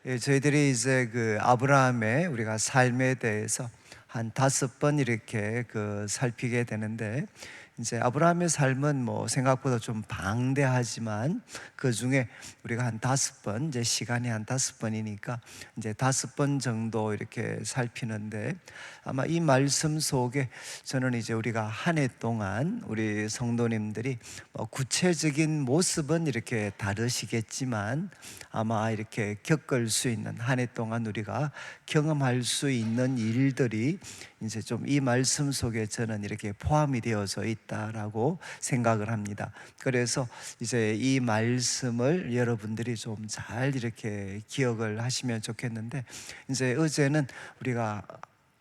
예, 저희들이 이제 그 아브라함의 우리가 삶에 대해서 한 5번 이렇게 살피게 되는데, 이제 아브라함의 삶은 뭐 생각보다 좀 방대하지만 그 중에 우리가 한 5번, 이제 시간이 한 5번이니까 이제 5번 정도 이렇게 살피는데, 아마 이 말씀 속에 저는 이제 우리가 한 해 동안 우리 성도님들이 뭐 구체적인 모습은 이렇게 다르시겠지만 아마 이렇게 겪을 수 있는, 한 해 동안 우리가 경험할 수 있는 일들이 이제 좀 이 말씀 속에 저는 이렇게 포함이 되어져 있다라고 생각을 합니다. 그래서 이제 이 말씀을 여러분들이 좀 잘 이렇게 기억을 하시면 좋겠는데, 이제 어제는 우리가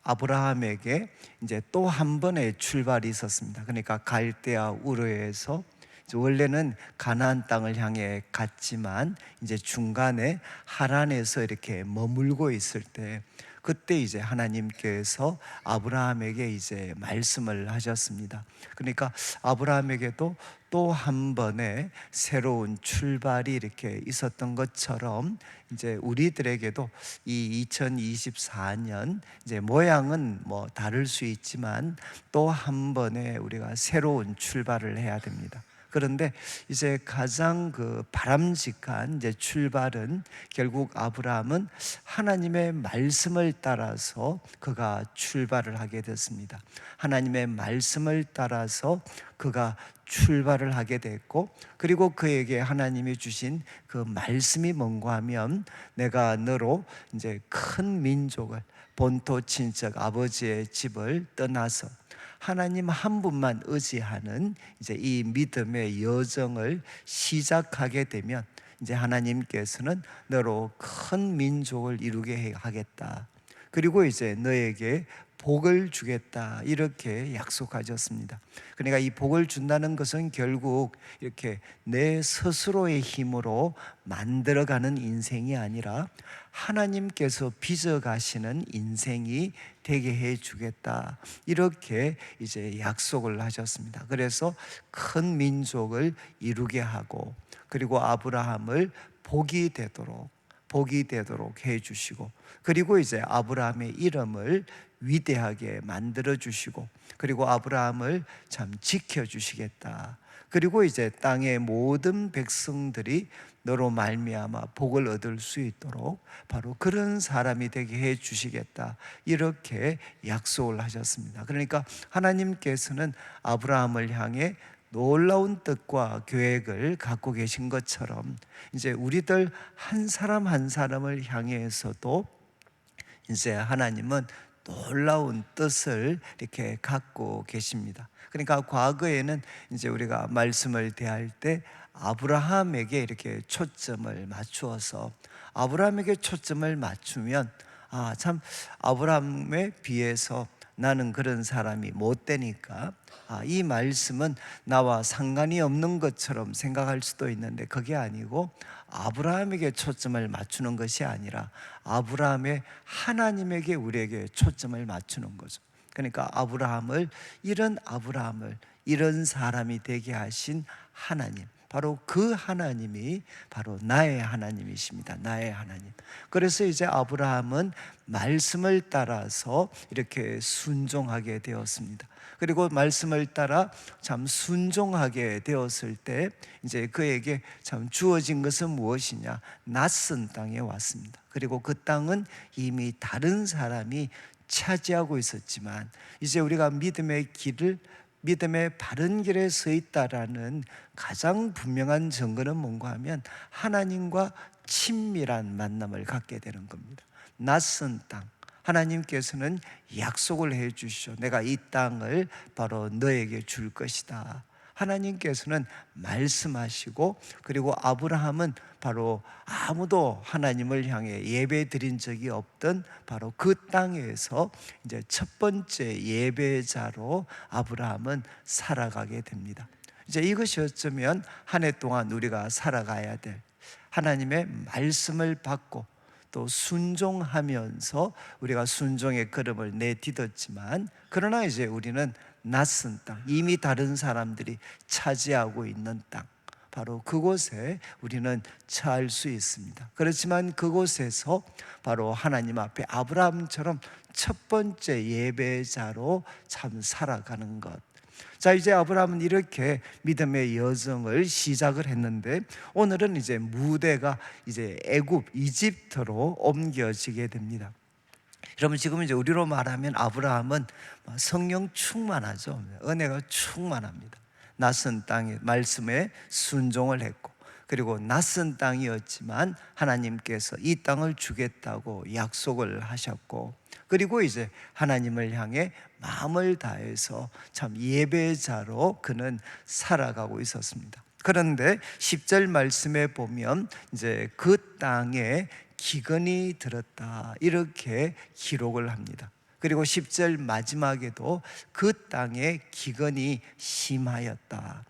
아브라함에게 이제 또 한 번의 출발이 있었습니다. 그러니까 갈대아 우르에서 원래는 가나안 땅을 향해 갔지만 이제 중간에 하란에서 이렇게 머물고 있을 때, 그때 이제 하나님께서 아브라함에게 이제 말씀을 하셨습니다. 그러니까 아브라함에게도 또 한 번의 새로운 출발이 이렇게 있었던 것처럼, 이제 우리들에게도 이 2024년 이제 모양은 뭐 다를 수 있지만 또 한 번의 우리가 새로운 출발을 해야 됩니다. 그런데 이제 가장 바람직한 이제 출발은, 결국 아브라함은 하나님의 말씀을 따라서 그가 출발을 하게 됐습니다. 하나님의 말씀을 따라서 그가 출발을 하게 됐고, 그리고 그에게 하나님이 주신 그 말씀이 뭔가 하면, 내가 너로 이제 큰 민족을, 본토 친척 아버지의 집을 떠나서 하나님 한 분만 의지하는 이제 이 믿음의 여정을 시작하게 되면, 이제 하나님께서는 너로 큰 민족을 이루게 하겠다, 그리고 이제 너에게 복을 주겠다, 이렇게 약속하셨습니다. 그러니까 이 복을 준다는 것은 결국 이렇게 내 스스로의 힘으로 만들어가는 인생이 아니라 하나님께서 빚어가시는 인생이 되게 해 주겠다, 이렇게 이제 약속을 하셨습니다. 그래서 큰 민족을 이루게 하고, 그리고 아브라함을 복이 되도록 해 주시고, 그리고 이제 아브라함의 이름을 위대하게 만들어 주시고, 그리고 아브라함을 참 지켜 주시겠다, 그리고 이제 땅의 모든 백성들이 너로 말미암아 복을 얻을 수 있도록 바로 그런 사람이 되게 해 주시겠다, 이렇게 약속을 하셨습니다. 그러니까 하나님께서는 아브라함을 향해 놀라운 뜻과 계획을 갖고 계신 것처럼, 이제 우리들 한 사람 한 사람을 향해서도 이제 하나님은 놀라운 뜻을 이렇게 갖고 계십니다. 그러니까 과거에는 이제 우리가 말씀을 대할 때 아브라함에게 이렇게 초점을 맞추어서, 아브라함에게 초점을 맞추면 참 아브라함에 비해서 나는 그런 사람이 못 되니까 이 말씀은 나와 상관이 없는 것처럼 생각할 수도 있는데, 그게 아니고 아브라함에게 초점을 맞추는 것이 아니라 아브라함의 하나님에게 우리에게 초점을 맞추는 거죠. 그러니까 아브라함을 이런 사람이 되게 하신 하나님, 바로 그 하나님이 바로 나의 하나님이십니다. 나의 하나님. 그래서 이제 아브라함은 말씀을 따라서 이렇게 순종하게 되었습니다. 그리고 말씀을 따라 참 순종하게 되었을 때, 이제 그에게 참 주어진 것은 무엇이냐? 낯선 땅에 왔습니다. 그리고 그 땅은 이미 다른 사람이 차지하고 있었지만, 이제 우리가 믿음의 바른 길에 서 있다라는 가장 분명한 증거는 뭔가 하면, 하나님과 친밀한 만남을 갖게 되는 겁니다. 낯선 땅, 하나님께서는 약속을 해 주시죠. 내가 이 땅을 바로 너에게 줄 것이다. 하나님께서는 말씀하시고, 그리고 아브라함은 바로 아무도 하나님을 향해 예배 드린 적이 없던 바로 그 땅에서 이제 첫 번째 예배자로 아브라함은 살아가게 됩니다. 이제 이것이 어쩌면 한 해 동안 우리가 살아가야 될, 하나님의 말씀을 받고 또 순종하면서 우리가 순종의 걸음을 내딛었지만, 그러나 이제 우리는 낯선 땅, 이미 다른 사람들이 차지하고 있는 땅, 바로 그곳에 우리는 처할 수 있습니다. 그렇지만 그곳에서 바로 하나님 앞에 아브라함처럼 첫 번째 예배자로 참 살아가는 것. 자, 이제 아브라함은 이렇게 믿음의 여정을 시작을 했는데, 오늘은 이제 무대가 이제 애굽, 이집트로 옮겨지게 됩니다. 여러분, 지금 이제 우리로 말하면 아브라함은 성령 충만하죠. 은혜가 충만합니다. 낯선 땅에 말씀에 순종을 했고, 그리고 낯선 땅이었지만 하나님께서 이 땅을 주겠다고 약속을 하셨고, 그리고 이제 하나님을 향해 마음을 다해서 참 예배자로 그는 살아가고 있었습니다. 그런데 10절 말씀에 보면 이제 그 땅에 기근이 들었다, 이렇게 기록을 합니다. 그리고 10절 마지막에도 그 땅에 기근이 심하였다.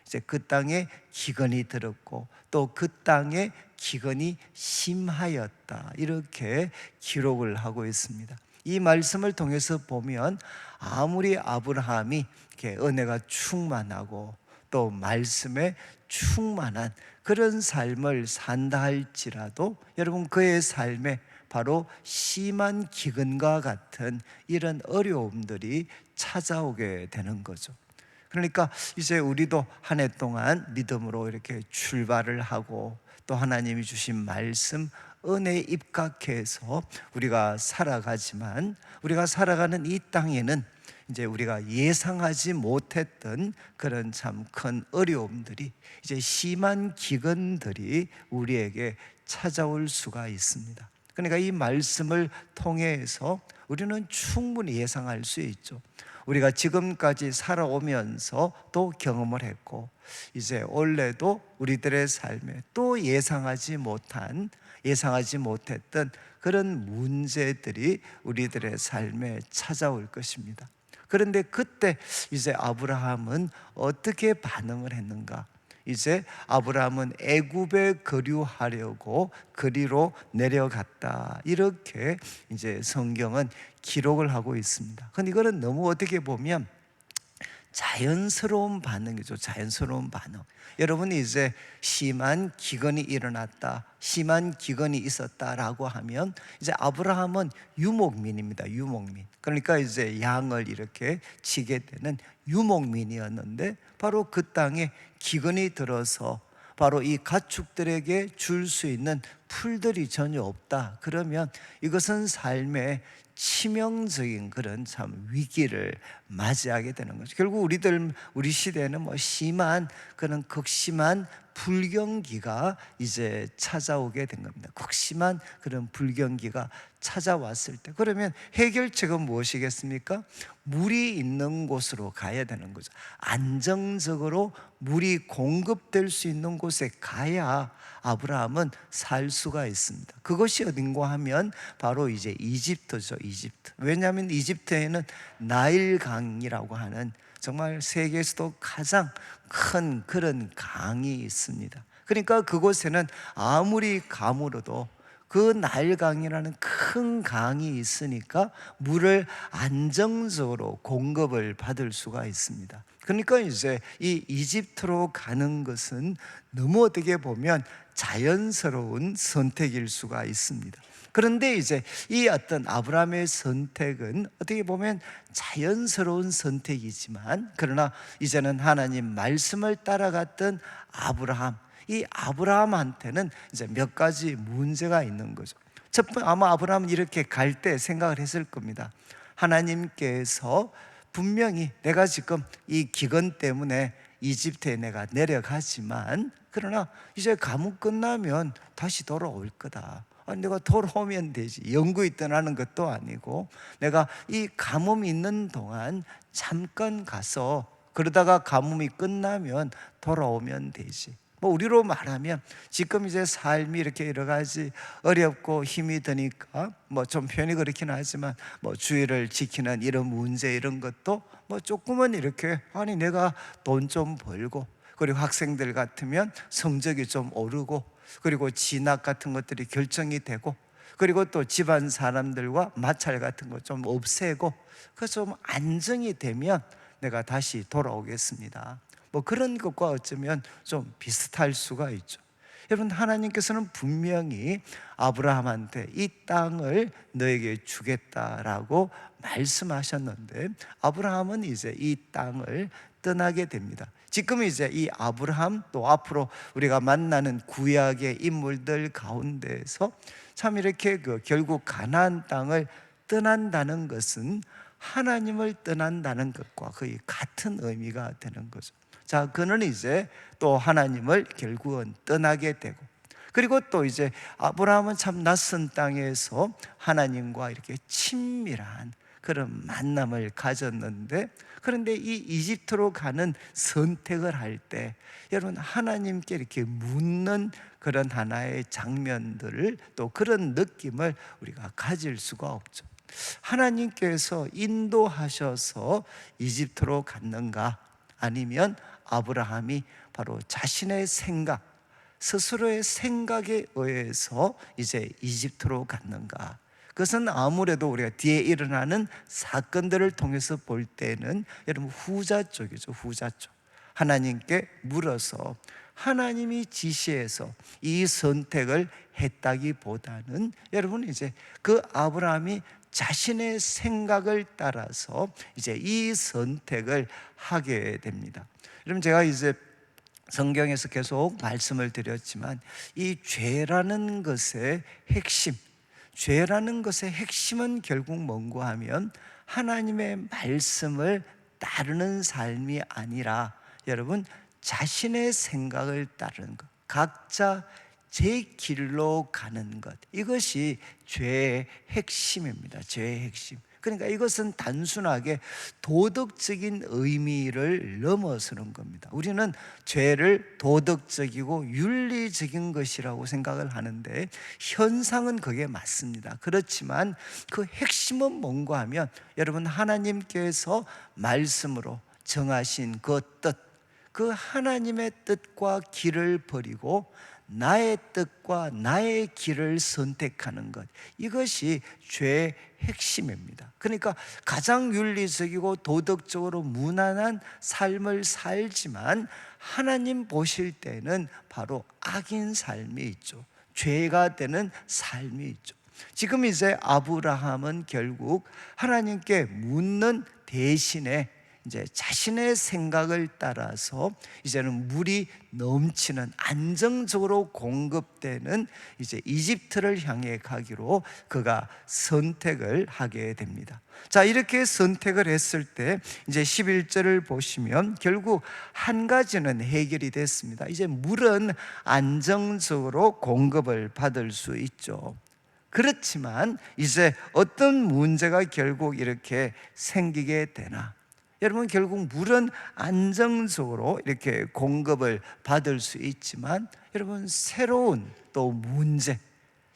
이제 그 땅에 기근이 들었고 또 그 땅에 기근이 심하였다, 이렇게 기록을 하고 있습니다. 이 말씀을 통해서 보면 아무리 아브라함이 이렇게 은혜가 충만하고 또 말씀에 충만한 그런 삶을 산다 할지라도, 여러분, 그의 삶에 바로 심한 기근과 같은 이런 어려움들이 찾아오게 되는 거죠. 그러니까 이제 우리도 한 해 동안 믿음으로 이렇게 출발을 하고 또 하나님이 주신 말씀, 은혜에 입각해서 우리가 살아가지만, 우리가 살아가는 이 땅에는 이제 우리가 예상하지 못했던 그런 참 큰 어려움들이, 이제 심한 기근들이 우리에게 찾아올 수가 있습니다. 그러니까 이 말씀을 통해서 우리는 충분히 예상할 수 있죠. 우리가 지금까지 살아오면서 또 경험을 했고, 이제 올해도 우리들의 삶에 또 예상하지 못했던 그런 문제들이 우리들의 삶에 찾아올 것입니다. 그런데 그때 이제 아브라함은 어떻게 반응을 했는가? 이제 아브라함은 애굽에 거류하려고 그리로 내려갔다, 이렇게 이제 성경은 기록을 하고 있습니다. 근데 이거는 너무 어떻게 보면 자연스러운 반응이죠. 자연스러운 반응. 여러분이 이제 심한 기근이 일어났다, 심한 기근이 있었다라고 하면 이제 아브라함은 유목민입니다. 유목민. 그러니까 이제 양을 이렇게 치게 되는 유목민이었는데, 바로 그 땅에 기근이 들어서 바로 이 가축들에게 줄 수 있는 풀들이 전혀 없다, 그러면 이것은 삶의 치명적인 그런 참 위기를 맞이하게 되는 거죠. 결국 우리 시대에는 심한 그런 극심한 불경기가 이제 찾아오게 된 겁니다. 극심한 그런 불경기가 찾아왔을 때, 그러면 해결책은 무엇이겠습니까? 물이 있는 곳으로 가야 되는 거죠. 안정적으로 물이 공급될 수 있는 곳에 가야 아브라함은 살 수가 있습니다. 그것이 어딘가 하면 바로 이제 이집트죠. 이집트. 왜냐하면 이집트에는 나일강이라고 하는 정말 세계에서도 가장 큰 그런 강이 있습니다. 그러니까 그곳에는 아무리 가물어도 그 나일강이라는 큰 강이 있으니까 물을 안정적으로 공급을 받을 수가 있습니다. 그러니까 이제 이 이집트로 가는 것은 너무 어떻게 보면 자연스러운 선택일 수가 있습니다. 그런데 이제 이 어떤 아브라함의 선택은 어떻게 보면 자연스러운 선택이지만, 그러나 이제는 하나님 말씀을 따라갔던 아브라함, 이 아브라함한테는 이제 몇 가지 문제가 있는 거죠. 첫 번째, 아마 아브라함은 이렇게 갈 때 생각을 했을 겁니다. 하나님께서 분명히 내가 지금 이 기근 때문에 이집트에 내가 내려가지만, 그러나 이제 가뭄 끝나면 다시 돌아올 거다. 내가 돌아오면 되지. 영구히 떠나는 것도 아니고, 내가 이 가뭄이 있는 동안 잠깐 가서 그러다가 가뭄이 끝나면 돌아오면 되지. 우리로 말하면 지금 이제 삶이 이렇게 여러 가지 어렵고 힘이 드니까 좀 표현이 그렇긴 하지만 주의를 지키는 이런 문제, 이런 것도 조금은 이렇게, 아니 내가 돈 좀 벌고, 그리고 학생들 같으면 성적이 좀 오르고, 그리고 진학 같은 것들이 결정이 되고, 그리고 또 집안 사람들과 마찰 같은 거 좀 없애고, 그래서 좀 안정이 되면 내가 다시 돌아오겠습니다. 뭐 그런 것과 어쩌면 좀 비슷할 수가 있죠. 여러분, 하나님께서는 분명히 아브라함한테 이 땅을 너에게 주겠다라고 말씀하셨는데, 아브라함은 이제 이 땅을 떠나게 됩니다. 지금 이제 이 아브라함, 또 앞으로 우리가 만나는 구약의 인물들 가운데서 참 이렇게 결국 가나안 땅을 떠난다는 것은 하나님을 떠난다는 것과 거의 같은 의미가 되는 거죠. 자, 그는 이제 또 하나님을 결국은 떠나게 되고, 그리고 또 이제 아브라함은 참 낯선 땅에서 하나님과 이렇게 친밀한 그런 만남을 가졌는데, 그런데 이 이집트로 가는 선택을 할 때 여러분, 하나님께 이렇게 묻는 그런 하나의 장면들을, 또 그런 느낌을 우리가 가질 수가 없죠. 하나님께서 인도하셔서 이집트로 갔는가, 아니면 아브라함이 바로 자신의 생각, 스스로의 생각에 의해서 이제 이집트로 갔는가? 그것은 아무래도 우리가 뒤에 일어나는 사건들을 통해서 볼 때는 여러분 후자 쪽이죠. 후자 쪽. 하나님께 물어서 하나님이 지시해서 이 선택을 했다기보다는 여러분 이제 그 아브라함이 자신의 생각을 따라서 이제 이 선택을 하게 됩니다. 여러분, 제가 이제 성경에서 계속 말씀을 드렸지만 이 죄라는 것의 핵심, 죄라는 것의 핵심은 결국 뭔가 하면 하나님의 말씀을 따르는 삶이 아니라 여러분 자신의 생각을 따르는 것, 각자 제 길로 가는 것, 이것이 죄의 핵심입니다. 죄의 핵심. 그러니까 이것은 단순하게 도덕적인 의미를 넘어서는 겁니다. 우리는 죄를 도덕적이고 윤리적인 것이라고 생각을 하는데 현상은 그게 맞습니다. 그렇지만 그 핵심은 뭔가 하면 여러분, 하나님께서 말씀으로 정하신 그 뜻, 그 하나님의 뜻과 길을 버리고 나의 뜻과 나의 길을 선택하는 것, 이것이 죄의 핵심입니다. 그러니까 가장 윤리적이고 도덕적으로 무난한 삶을 살지만 하나님 보실 때는 바로 악인 삶이 있죠. 죄가 되는 삶이 있죠. 지금 이제 아브라함은 결국 하나님께 묻는 대신에 이제 자신의 생각을 따라서 이제는 물이 넘치는 안정적으로 공급되는 이제 이집트를 향해 가기로 그가 선택을 하게 됩니다. 자, 이렇게 선택을 했을 때 이제 11절을 보시면 결국 한 가지는 해결이 됐습니다. 이제 물은 안정적으로 공급을 받을 수 있죠. 그렇지만 이제 어떤 문제가 결국 이렇게 생기게 되나? 여러분, 결국 물은 안정적으로 이렇게 공급을 받을 수 있지만 여러분, 새로운 또 문제,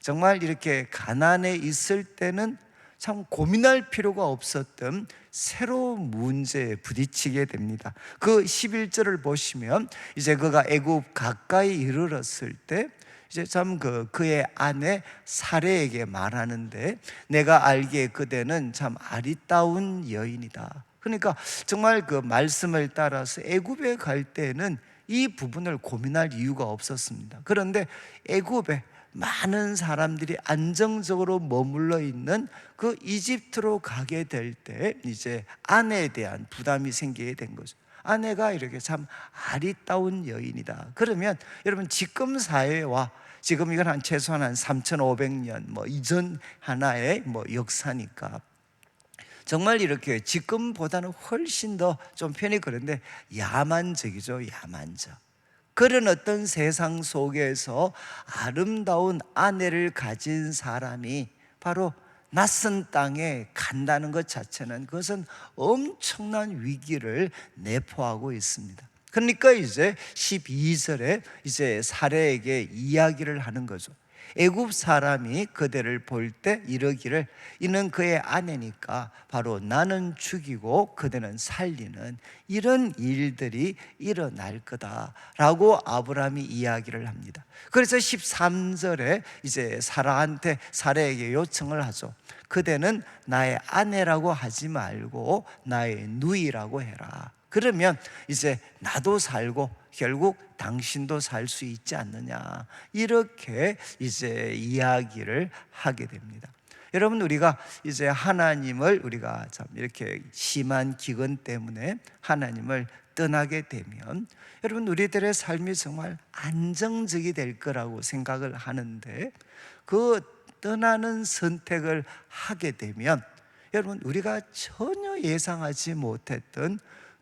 정말 이렇게 가난에 있을 때는 참 고민할 필요가 없었던 새로운 문제에 부딪히게 됩니다. 그 11절을 보시면 이제 그가 애굽 가까이 이르렀을 때 이제 참 그의 아내 사레에게 말하는데, 내가 알기에 그대는 참 아리따운 여인이다. 그러니까 정말 그 말씀을 따라서 애굽에 갈 때는 이 부분을 고민할 이유가 없었습니다. 그런데 애굽에 많은 사람들이 안정적으로 머물러 있는 그 이집트로 가게 될 때 이제 아내에 대한 부담이 생기게 된 거죠. 아내가 이렇게 참 아리따운 여인이다. 그러면 여러분, 지금 사회와 지금 이건 최소한 한 3,500년 이전 하나의 역사니까 정말 이렇게 지금보다는 훨씬 더 좀 편히 그런데 야만적이죠. 야만적. 그런 어떤 세상 속에서 아름다운 아내를 가진 사람이 바로 낯선 땅에 간다는 것 자체는 그것은 엄청난 위기를 내포하고 있습니다. 그러니까 이제 12절에 이제 사례에게 이야기를 하는 거죠. 애굽 사람이 그대를 볼 때 이러기를, 이는 그의 아내니까 바로 나는 죽이고 그대는 살리는 이런 일들이 일어날 거다라고 아브라함이 이야기를 합니다. 그래서 13절에 이제 사라한테, 사라에게 요청을 하죠. 그대는 나의 아내라고 하지 말고 나의 누이라고 해라. 그러면 이제 나도 살고 결국 당신도 살 수 있지 않느냐, 이렇게 이제 이야기를 하게 됩니다. 여러분, 우리가 이제 하나님을 우리가 참 이렇게 심한 기근 때문에 하나님을 떠나게 되면 여러분, 우리들의 삶이 정말 안정적이 될 거라고 생각을 하는데, 그 떠나는 선택을 하게 되면 여러분, 우리가 전혀 예상하지 못했던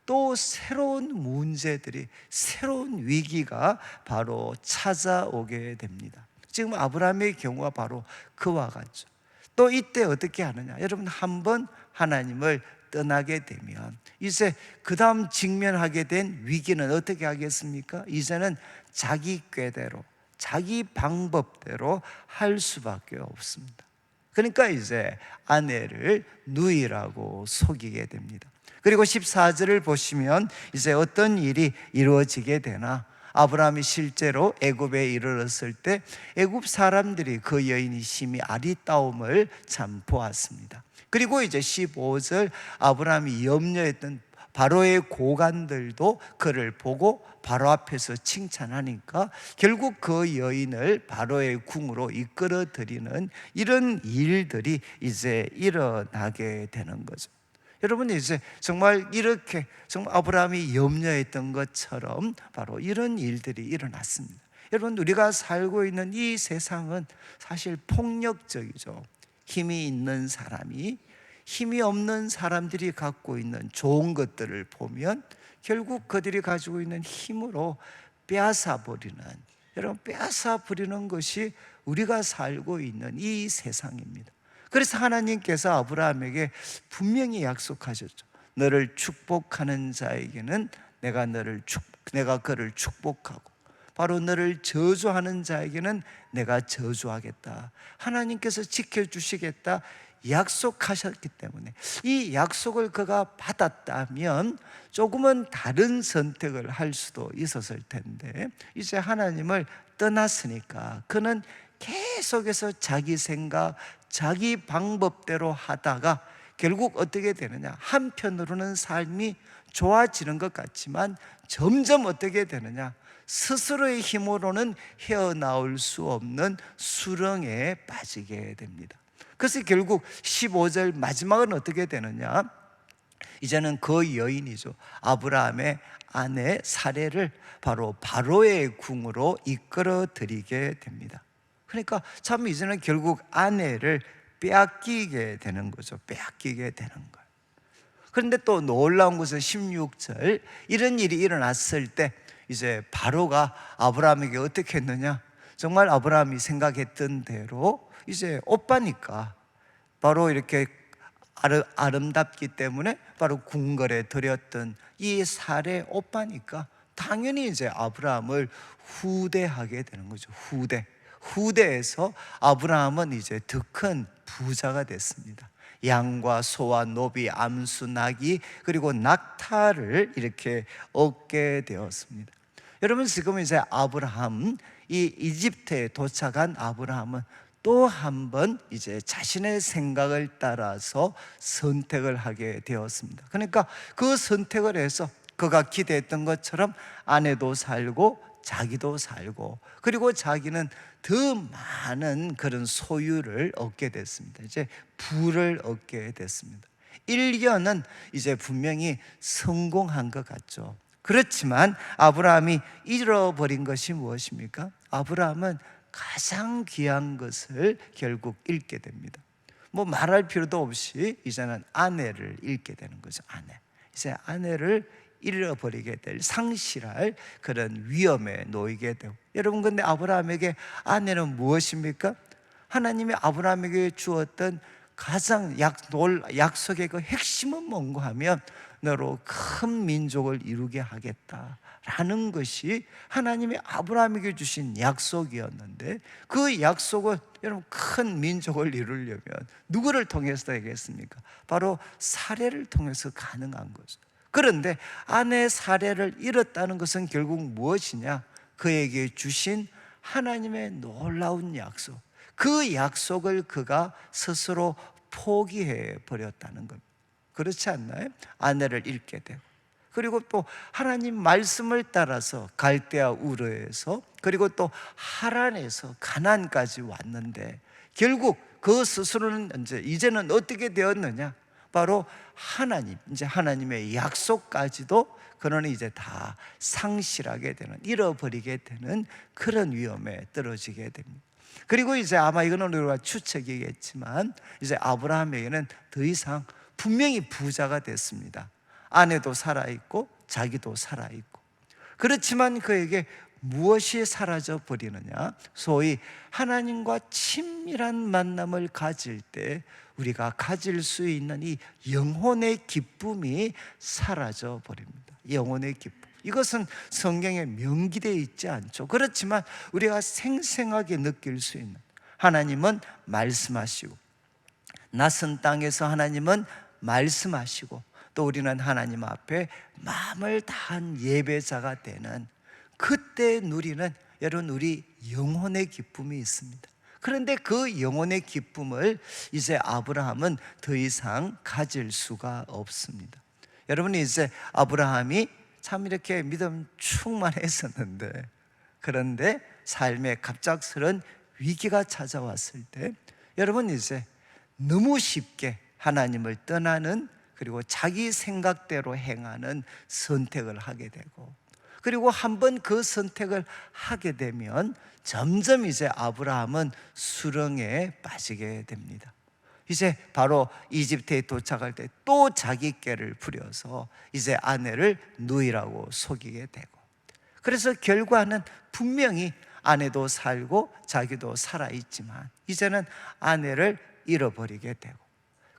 또 새로운 문제들이, 새로운 위기가 바로 찾아오게 됩니다. 지금 아브라함의 경우가 바로 그와 같죠. 또 이때 어떻게 하느냐, 여러분, 한번 하나님을 떠나게 되면 이제 그 다음 직면하게 된 위기는 어떻게 하겠습니까? 이제는 자기 꾀대로, 자기 방법대로 할 수밖에 없습니다. 그러니까 이제 아내를 누이라고 속이게 됩니다. 그리고 14절을 보시면 이제 어떤 일이 이루어지게 되나, 아브라함이 실제로 애굽에 이르렀을 때 애굽 사람들이 그 여인이 심히 아리따움을 참 보았습니다. 그리고 이제 15절, 아브라함이 염려했던 바로의 고관들도 그를 보고 바로 앞에서 칭찬하니까 결국 그 여인을 바로의 궁으로 이끌어 들이는 이런 일들이 이제 일어나게 되는 거죠. 여러분, 이제 정말 이렇게 정말 아브라함이 염려했던 것처럼 바로 이런 일들이 일어났습니다. 여러분, 우리가 살고 있는 이 세상은 사실 폭력적이죠. 힘이 있는 사람이 힘이 없는 사람들이 갖고 있는 좋은 것들을 보면 결국 그들이 가지고 있는 힘으로 빼앗아 버리는, 여러분, 빼앗아 버리는 것이 우리가 살고 있는 이 세상입니다. 그래서 하나님께서 아브라함에게 분명히 약속하셨죠. 너를 축복하는 자에게는 내가 그를 축복하고, 바로 너를 저주하는 자에게는 내가 저주하겠다. 하나님께서 지켜주시겠다 약속하셨기 때문에 이 약속을 그가 받았다면 조금은 다른 선택을 할 수도 있었을 텐데, 이제 하나님을 떠났으니까 그는 계속해서 자기 생각, 자기 방법대로 하다가 결국 어떻게 되느냐, 한편으로는 삶이 좋아지는 것 같지만 점점 어떻게 되느냐, 스스로의 힘으로는 헤어나올 수 없는 수렁에 빠지게 됩니다. 그래서 결국 15절 마지막은 어떻게 되느냐, 이제는 그 여인이죠, 아브라함의 아내 사례를 바로 바로의 궁으로 이끌어 들이게 됩니다. 그러니까 참 이제는 결국 아내를 빼앗기게 되는 거죠. 빼앗기게 되는 거예요. 그런데 또 놀라운 것은 16절, 이런 일이 일어났을 때 이제 바로가 아브라함에게 어떻게 했느냐, 정말 아브라함이 생각했던 대로 이제 오빠니까 바로 이렇게 아름답기 때문에 바로 궁궐에 들였던 이 사례 오빠니까 당연히 이제 아브라함을 후대하게 되는 거죠. 후대에서 아브라함은 이제 더 큰 부자가 됐습니다. 양과 소와 노비, 암수, 나귀, 그리고 낙타를 이렇게 얻게 되었습니다. 여러분, 지금 이제 아브라함, 이 이집트에 도착한 아브라함은 또 한 번 이제 자신의 생각을 따라서 선택을 하게 되었습니다. 그러니까 그 선택을 해서 그가 기대했던 것처럼 아내도 살고 자기도 살고, 그리고 자기는 더 많은 그런 소유를 얻게 됐습니다. 이제 부를 얻게 됐습니다. 1년은 이제 분명히 성공한 것 같죠. 그렇지만 아브라함이 잃어버린 것이 무엇입니까? 아브라함은 가장 귀한 것을 결국 잃게 됩니다. 뭐 말할 필요도 없이 이제는 아내를 잃게 되는 거죠. 이제 아내를 잃어버리게 될, 상실할 그런 위험에 놓이게 되고, 여러분, 근데 아브라함에게 아내는 무엇입니까? 하나님이 아브라함에게 주었던 가장 약속의 그 핵심은 뭔가 하면 너로 큰 민족을 이루게 하겠다라는 것이 하나님이 아브라함에게 주신 약속이었는데, 그 약속은 여러분 큰 민족을 이루려면 누구를 통해서 되겠습니까? 바로 사례를 통해서 가능한 거죠. 그런데 아내 사례를 잃었다는 것은 결국 무엇이냐? 그에게 주신 하나님의 놀라운 약속, 그 약속을 그가 스스로 포기해 버렸다는 겁니다. 그렇지 않나요? 아내를 잃게 되고, 그리고 또 하나님 말씀을 따라서 갈대아 우르에서, 그리고 또 하란에서 가나안까지 왔는데, 결국 그 스스로는 이제는 어떻게 되었느냐? 바로 하나님, 이제 하나님의 약속까지도 그는 이제 다 상실하게 되는, 잃어버리게 되는 그런 위험에 떨어지게 됩니다. 그리고 이제 아마 이거는 우리가 추측이겠지만, 이제 아브라함에게는 더 이상 분명히 부자가 됐습니다. 아내도 살아있고 자기도 살아있고. 그렇지만 그에게 무엇이 사라져 버리느냐? 소위 하나님과 친밀한 만남을 가질 때 우리가 가질 수 있는 이 영혼의 기쁨이 사라져 버립니다. 영혼의 기쁨, 이것은 성경에 명기되어 있지 않죠. 그렇지만 우리가 생생하게 느낄 수 있는, 하나님은 말씀하시고, 낯선 땅에서 하나님은 말씀하시고, 또 우리는 하나님 앞에 마음을 다한 예배자가 되는, 그때 누리는, 여러분, 우리 영혼의 기쁨이 있습니다. 그런데 그 영혼의 기쁨을 이제 아브라함은 더 이상 가질 수가 없습니다. 여러분, 이제 아브라함이 참 이렇게 믿음 충만했었는데, 그런데 삶에 갑작스런 위기가 찾아왔을 때, 여러분, 이제 너무 쉽게 하나님을 떠나는, 그리고 자기 생각대로 행하는 선택을 하게 되고, 그리고 한번 그 선택을 하게 되면 점점 이제 아브라함은 수렁에 빠지게 됩니다. 이제 바로 이집트에 도착할 때 또 자기 꾀를 부려서 이제 아내를 누이라고 속이게 되고, 그래서 결과는 분명히 아내도 살고 자기도 살아있지만 이제는 아내를 잃어버리게 되고,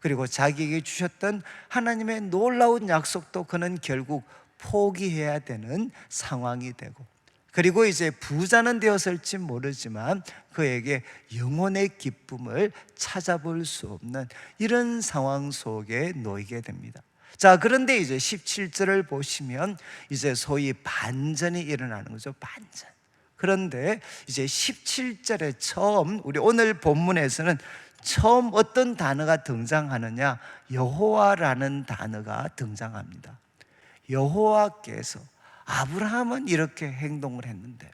그리고 자기에게 주셨던 하나님의 놀라운 약속도 그는 결국 포기해야 되는 상황이 되고, 그리고 이제 부자는 되었을지 모르지만 그에게 영혼의 기쁨을 찾아볼 수 없는 이런 상황 속에 놓이게 됩니다. 자, 그런데 이제 17절을 보시면 이제 소위 반전이 일어나는 거죠. 반전. 그런데 이제 17절에 처음, 우리 오늘 본문에서는 처음 어떤 단어가 등장하느냐? 여호와라는 단어가 등장합니다. 여호와께서, 아브라함은 이렇게 행동을 했는데,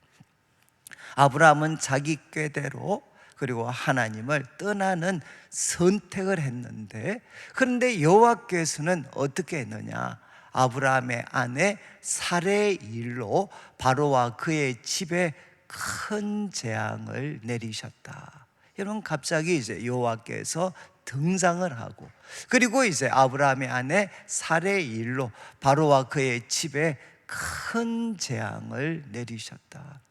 아브라함은 자기 꾀대로, 그리고 하나님을 떠나는 선택을 했는데, 그런데 여호와께서는 어떻게 했느냐? 아브라함의 아내 사레의 일로 바로와 그의 집에 큰 재앙을 내리셨다. 여러분, 갑자기 이제 여호와께서 등장을 하고, 그리고 이제 아브라함의 아내 사레의 일로 바로와 그의 집에 큰 재앙을 내리셨다.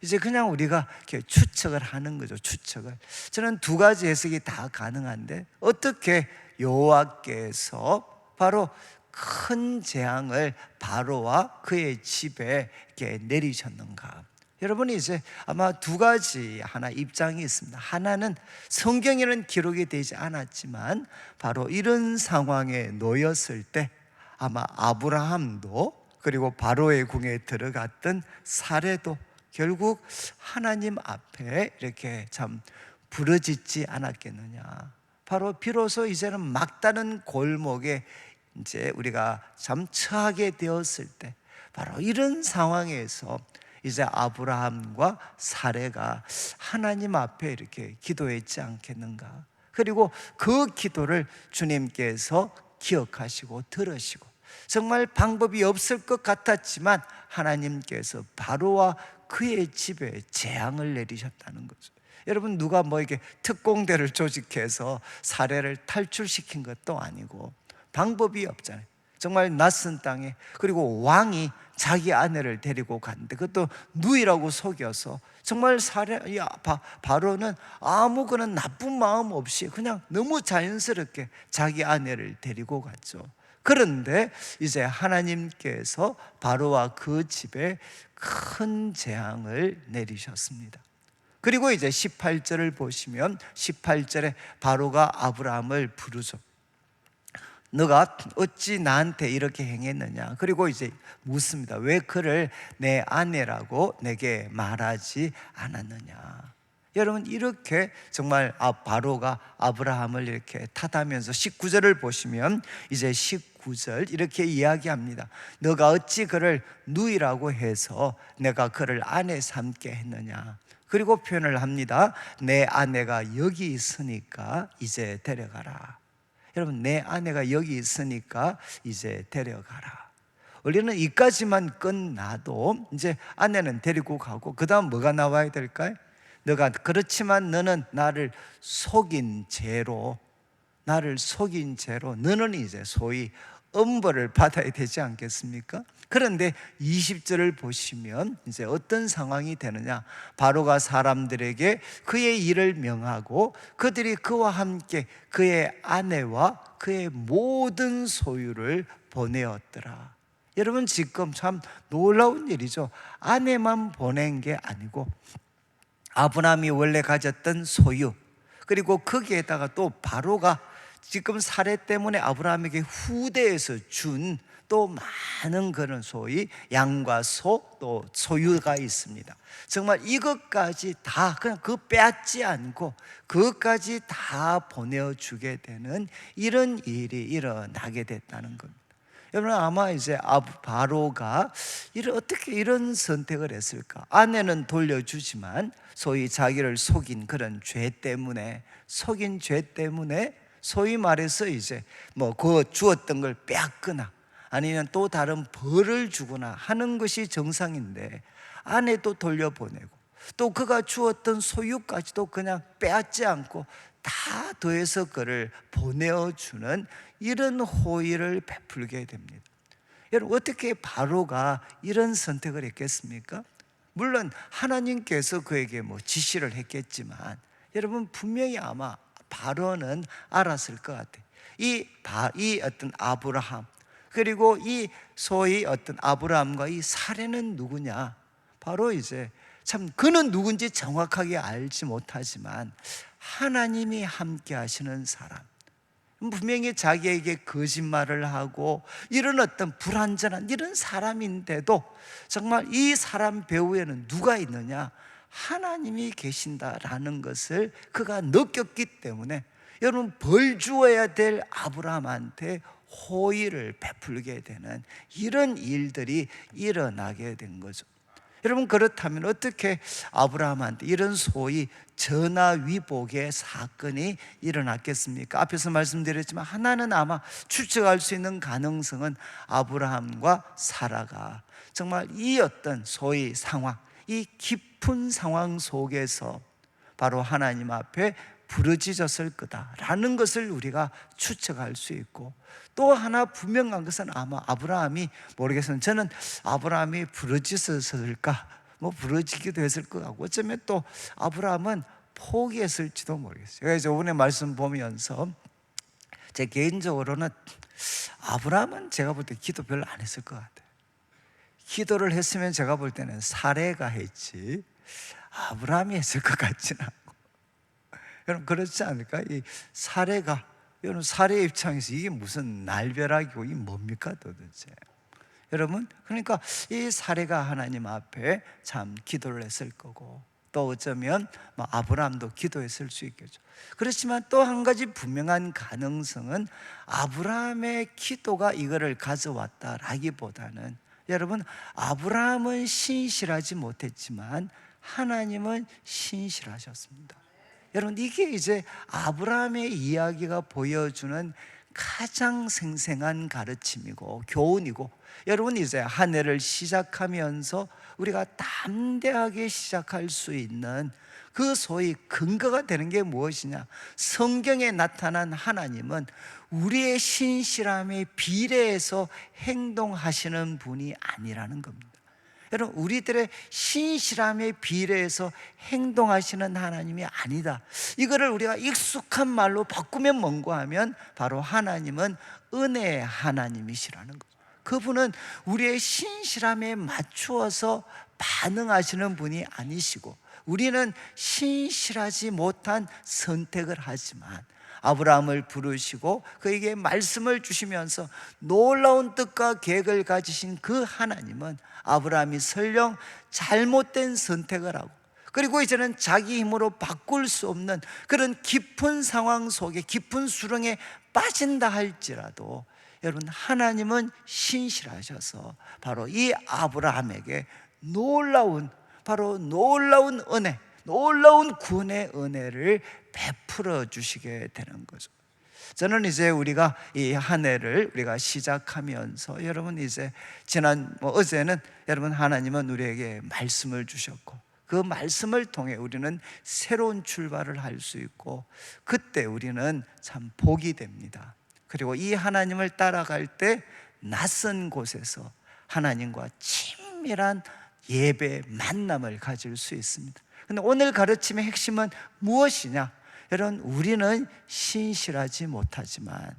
이제 그냥 우리가 이렇게 추측을 하는 거죠. 추측을. 저는 두 가지 해석이 다 가능한데, 어떻게 여호와께서 바로 큰 재앙을 바로와 그의 집에 이렇게 내리셨는가? 여러분이 이제 아마 두 가지 하나 입장이 있습니다. 하나는 성경에는 기록이 되지 않았지만 바로 이런 상황에 놓였을 때 아마 아브라함도, 그리고 바로의 궁에 들어갔던 사례도 결국 하나님 앞에 이렇게 참 부르짖지 않았겠느냐. 바로 비로소 이제는 막다른 골목에 이제 우리가 참 처하게 되었을 때, 바로 이런 상황에서 이제 아브라함과 사레가 하나님 앞에 이렇게 기도했지 않겠는가. 그리고 그 기도를 주님께서 기억하시고 들으시고, 정말 방법이 없을 것 같았지만 하나님께서 바로와 그의 집에 재앙을 내리셨다는 거죠. 여러분, 누가 뭐 이렇게 특공대를 조직해서 사례를 탈출시킨 것도 아니고, 방법이 없잖아요. 정말 낯선 땅에, 그리고 왕이 자기 아내를 데리고 갔는데 그것도 누이라고 속여서, 정말 바로는 아무 그런 나쁜 마음 없이 그냥 너무 자연스럽게 자기 아내를 데리고 갔죠. 그런데 이제 하나님께서 바로와 그 집에 큰 재앙을 내리셨습니다. 그리고 이제 18절을 보시면 18절에 바로가 아브라함을 부르죠. 너가 어찌 나한테 이렇게 행했느냐? 그리고 이제 묻습니다. 왜 그를 내 아내라고 내게 말하지 않았느냐? 여러분, 이렇게 정말 바로가 아브라함을 이렇게 탓하면서 19절을 보시면 이제 29절 이렇게 이야기합니다. 너가 어찌 그를 누이라고 해서 내가 그를 아내 삼게 했느냐. 그리고 표현을 합니다. 내 아내가 여기 있으니까 이제 데려가라. 여러분, 내 아내가 여기 있으니까 이제 데려가라. 원래는 이까지만 끝나도 이제 아내는 데리고 가고 그 다음 뭐가 나와야 될까요? 너가 그렇지만 너는 나를 속인 죄로 너는 이제 소위 엄벌을 받아야 되지 않겠습니까? 그런데 20절을 보시면 이제 어떤 상황이 되느냐. 바로가 사람들에게 그의 일을 명하고 그들이 그와 함께 그의 아내와 그의 모든 소유를 보내었더라. 여러분, 지금 참 놀라운 일이죠. 아내만 보낸 게 아니고 아브라함이 원래 가졌던 소유, 그리고 거기에다가 또 바로가 지금 살해 때문에 아브라함에게 후대에서 준 또 많은 그런 소위 양과 소 또 소유가 있습니다. 정말 이것까지 다 그냥 빼앗지 않고 그것까지 다 보내주게 되는 이런 일이 일어나게 됐다는 겁니다. 여러분, 아마 이제 바로가 어떻게 이런 선택을 했을까? 아내는 돌려주지만 소위 자기를 속인 그런 죄 때문에 소위 말해서 이제 그 주었던 걸 빼앗거나 아니면 또 다른 벌을 주거나 하는 것이 정상인데 아내도 돌려보내고 또 그가 주었던 소유까지도 그냥 빼앗지 않고 다 더해서 그를 보내어주는 이런 호의를 베풀게 됩니다. 여러분, 어떻게 바로가 이런 선택을 했겠습니까? 물론 하나님께서 그에게 지시를 했겠지만 여러분, 분명히 아마 바로는 알았을 것 같아요. 이 어떤 아브라함, 그리고 이 소위 어떤 아브라함과 이 사례는 누구냐? 바로 이제 참 그는 누군지 정확하게 알지 못하지만 하나님이 함께 하시는 사람, 분명히 자기에게 거짓말을 하고 이런 어떤 불완전한 이런 사람인데도 정말 이 사람 배후에는 누가 있느냐? 하나님이 계신다라는 것을 그가 느꼈기 때문에 여러분, 벌 주어야 될 아브라함한테 호의를 베풀게 되는 이런 일들이 일어나게 된 거죠. 여러분, 그렇다면 어떻게 아브라함한테 이런 소위 전화위복의 사건이 일어났겠습니까? 앞에서 말씀드렸지만 하나는 아마 추측할 수 있는 가능성은 아브라함과 사라가 정말 이 어떤 소위 상황, 이 깊은 상황 속에서 바로 하나님 앞에 부르짖었을 거다라는 것을 우리가 추측할 수 있고, 또 하나 분명한 것은 아마 아브라함이, 모르겠어요, 저는 아브라함이 부르짖었을까, 부르짖기도 했을 것 같고, 어쩌면 또 아브라함은 포기했을지도 모르겠어요. 제가 저번에 말씀 보면서 제 개인적으로는 아브라함은 제가 볼 때 기도 별로 안 했을 것 같아요. 기도를 했으면 제가 볼 때는 사레가 했지 아브라함이 했을 것 같지는 않고. 여러분, 그렇지 않을까? 이 사례가, 여러분, 사례 입장에서 이게 무슨 날벼락이고 이게 뭡니까 도대체? 여러분, 그러니까 이 사례가 하나님 앞에 참 기도를 했을 거고, 또 어쩌면 아브라함도 기도했을 수 있겠죠. 그렇지만 또 한 가지 분명한 가능성은 아브라함의 기도가 이거를 가져왔다라기보다는, 여러분, 아브라함은 신실하지 못했지만 하나님은 신실하셨습니다. 여러분, 이게 이제 아브라함의 이야기가 보여주는 가장 생생한 가르침이고 교훈이고, 여러분, 이제 한 해를 시작하면서 우리가 담대하게 시작할 수 있는 그 소위 근거가 되는 게 무엇이냐? 성경에 나타난 하나님은 우리의 신실함에 비례해서 행동하시는 분이 아니라는 겁니다. 여러분, 우리들의 신실함에 비례해서 행동하시는 하나님이 아니다. 이거를 우리가 익숙한 말로 바꾸면 뭔가 하면 바로 하나님은 은혜의 하나님이시라는 거죠. 그분은 우리의 신실함에 맞추어서 반응하시는 분이 아니시고, 우리는 신실하지 못한 선택을 하지만 아브라함을 부르시고 그에게 말씀을 주시면서 놀라운 뜻과 계획을 가지신 그 하나님은 아브라함이 설령 잘못된 선택을 하고, 그리고 이제는 자기 힘으로 바꿀 수 없는 그런 깊은 상황 속에, 깊은 수렁에 빠진다 할지라도 여러분, 하나님은 신실하셔서 바로 이 아브라함에게 놀라운, 바로 놀라운 은혜, 놀라운 구원의 은혜를 베풀어 주시게 되는 거죠. 저는 이제 우리가 이 한 해를 우리가 시작하면서 여러분, 이제 지난 어제는 여러분, 하나님은 우리에게 말씀을 주셨고 그 말씀을 통해 우리는 새로운 출발을 할 수 있고, 그때 우리는 참 복이 됩니다. 그리고 이 하나님을 따라갈 때 낯선 곳에서 하나님과 친밀한 예배 만남을 가질 수 있습니다. 근데 오늘 가르침의 핵심은 무엇이냐? 여러분, 우리는 신실하지 못하지만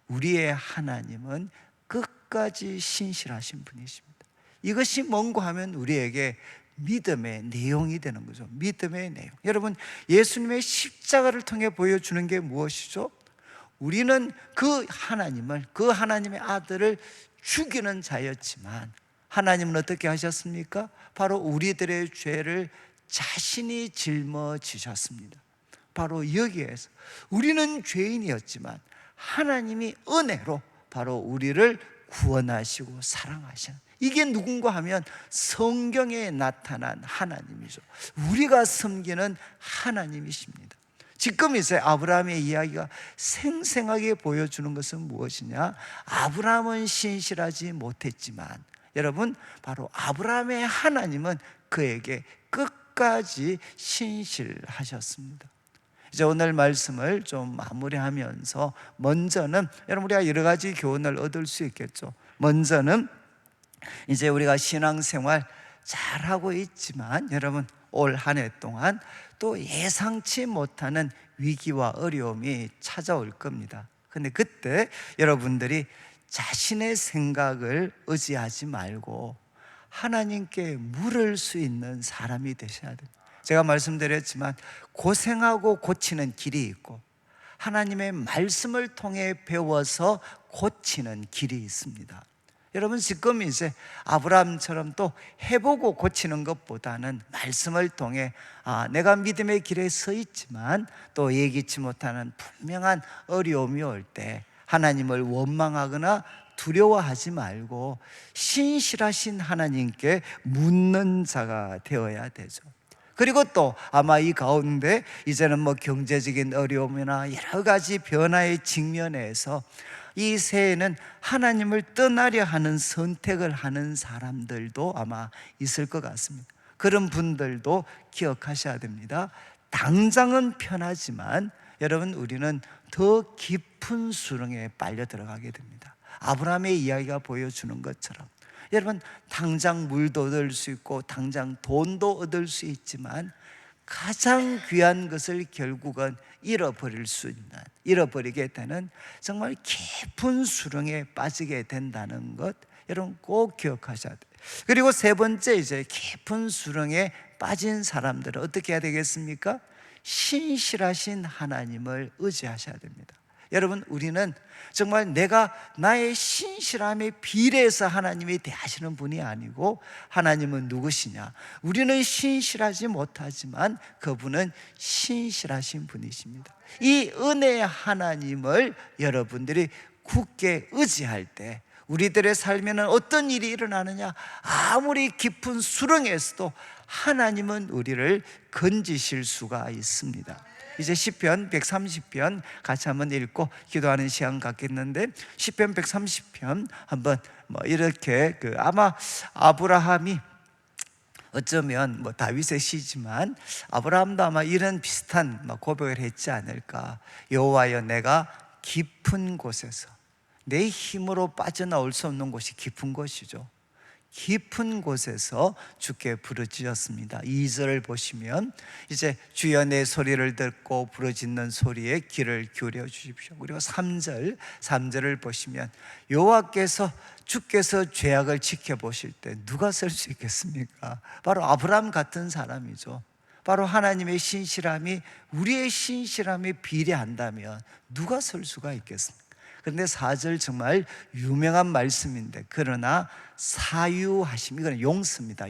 우리의 하나님은 끝까지 신실하신 분이십니다. 이것이 뭔가 하면 우리에게 믿음의 내용이 되는 거죠. 믿음의 내용. 여러분, 예수님의 십자가를 통해 보여주는 게 무엇이죠? 우리는 그 하나님을, 그 하나님의 아들을 죽이는 자였지만 하나님은 어떻게 하셨습니까? 바로 우리들의 죄를 자신이 짊어지셨습니다. 바로 여기에서 우리는 죄인이었지만 하나님이 은혜로 바로 우리를 구원하시고 사랑하시는, 이게 누군가 하면 성경에 나타난 하나님이죠. 우리가 섬기는 하나님이십니다. 지금 이제 아브라함의 이야기가 생생하게 보여주는 것은 무엇이냐? 아브라함은 신실하지 못했지만 여러분, 바로 아브라함의 하나님은 그에게 끝까지 신실하셨습니다. 이제 오늘 말씀을 좀 마무리하면서 먼저는 여러분, 우리가 여러 가지 교훈을 얻을 수 있겠죠. 먼저는 이제 우리가 신앙생활 잘하고 있지만 여러분, 올 한 해 동안 또 예상치 못하는 위기와 어려움이 찾아올 겁니다. 근데 그때 여러분들이 자신의 생각을 의지하지 말고 하나님께 물을 수 있는 사람이 되셔야 됩니다. 제가 말씀드렸지만 고생하고 고치는 길이 있고 하나님의 말씀을 통해 배워서 고치는 길이 있습니다. 여러분, 지금 이제 아브라함처럼 또 해보고 고치는 것보다는 말씀을 통해 내가 믿음의 길에 서 있지만 또 예기치 못하는 분명한 어려움이 올 때 하나님을 원망하거나 두려워하지 말고 신실하신 하나님께 묻는 자가 되어야 되죠. 그리고 또 아마 이 가운데 이제는 경제적인 어려움이나 여러 가지 변화의 직면에서 이 새해에는 하나님을 떠나려 하는 선택을 하는 사람들도 아마 있을 것 같습니다. 그런 분들도 기억하셔야 됩니다. 당장은 편하지만 여러분, 우리는 더 깊은 수렁에 빨려 들어가게 됩니다. 아브라함의 이야기가 보여주는 것처럼 여러분, 당장 물도 얻을 수 있고 당장 돈도 얻을 수 있지만 가장 귀한 것을 결국은 잃어버리게 되는 정말 깊은 수렁에 빠지게 된다는 것, 여러분 꼭 기억하셔야 돼요. 그리고 세 번째, 이제 깊은 수렁에 빠진 사람들은 어떻게 해야 되겠습니까? 신실하신 하나님을 의지하셔야 됩니다. 여러분, 우리는 정말 내가 나의 신실함에 비례해서 하나님이 대하시는 분이 아니고, 하나님은 누구시냐? 우리는 신실하지 못하지만 그분은 신실하신 분이십니다. 이 은혜의 하나님을 여러분들이 굳게 의지할 때 우리들의 삶에는 어떤 일이 일어나느냐? 아무리 깊은 수렁에서도 하나님은 우리를 건지실 수가 있습니다. 이제 시편 130편 같이 한번 읽고 기도하는 시간 갖겠는데, 시편 130편 한번 이렇게 아마 아브라함이 어쩌면 다윗의 시지만 아브라함도 아마 이런 비슷한 고백을 했지 않을까. 여호와여, 내가 깊은 곳에서, 내 힘으로 빠져나올 수 없는 곳이 깊은 곳이죠. 깊은 곳에서 주께 부르짖었습니다. 2절을 보시면 이제 주여 내 소리를 듣고 부르짖는 소리에 귀를 기울여 주십시오. 그리고 3절을 보시면 여호와께서, 주께서 죄악을 지켜보실 때 누가 설 수 있겠습니까? 바로 아브라함 같은 사람이죠. 바로 하나님의 신실함이 우리의 신실함에 비례한다면 누가 설 수가 있겠습니까? 그런데 4절 정말 유명한 말씀인데, 그러나 사유하심, 이건 용서입니다.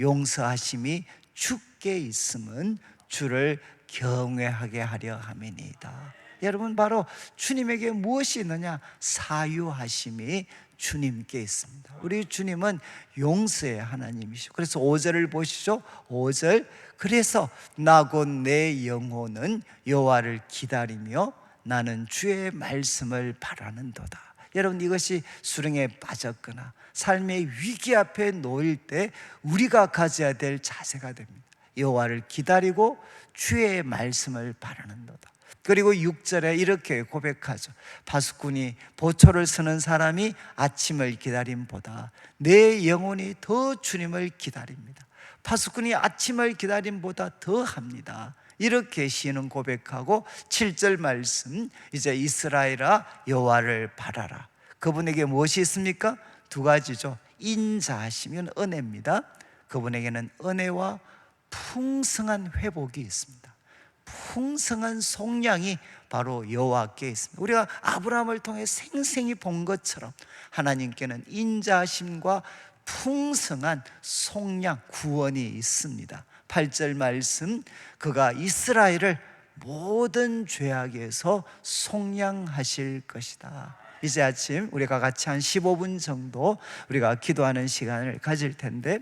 용서하심이 주께 있음은 주를 경외하게 하려 함이니이다. 여러분, 바로 주님에게 무엇이 있느냐? 사유하심이 주님께 있습니다. 우리 주님은 용서의 하나님이시죠. 그래서 5절을 보시죠. 5절, 그래서 나 곧 내 영혼은 여호와를 기다리며 나는 주의 말씀을 바라는도다. 여러분, 이것이 수렁에 빠졌거나 삶의 위기 앞에 놓일 때 우리가 가져야 될 자세가 됩니다. 여호와를 기다리고 주의 말씀을 바라는도다. 그리고 6절에 이렇게 고백하죠. 파수꾼이 보초를 서는 사람이 아침을 기다림보다 내 영혼이 더 주님을 기다립니다. 파수꾼이 아침을 기다림보다 더 합니다. 이렇게 시인은 고백하고 7절 말씀, 이제 이스라엘아 여호와를 바라라. 그분에게 무엇이 있습니까? 두 가지죠. 인자하시면 은혜입니다. 그분에게는 은혜와 풍성한 회복이 있습니다. 풍성한 속량이 바로 여호와께 있습니다. 우리가 아브라함을 통해 생생히 본 것처럼 하나님께는 인자하심과 풍성한 속량, 구원이 있습니다. 8절 말씀, 그가 이스라엘을 모든 죄악에서 속량하실 것이다. 이제 아침 우리가 같이 한 15분 정도 우리가 기도하는 시간을 가질 텐데,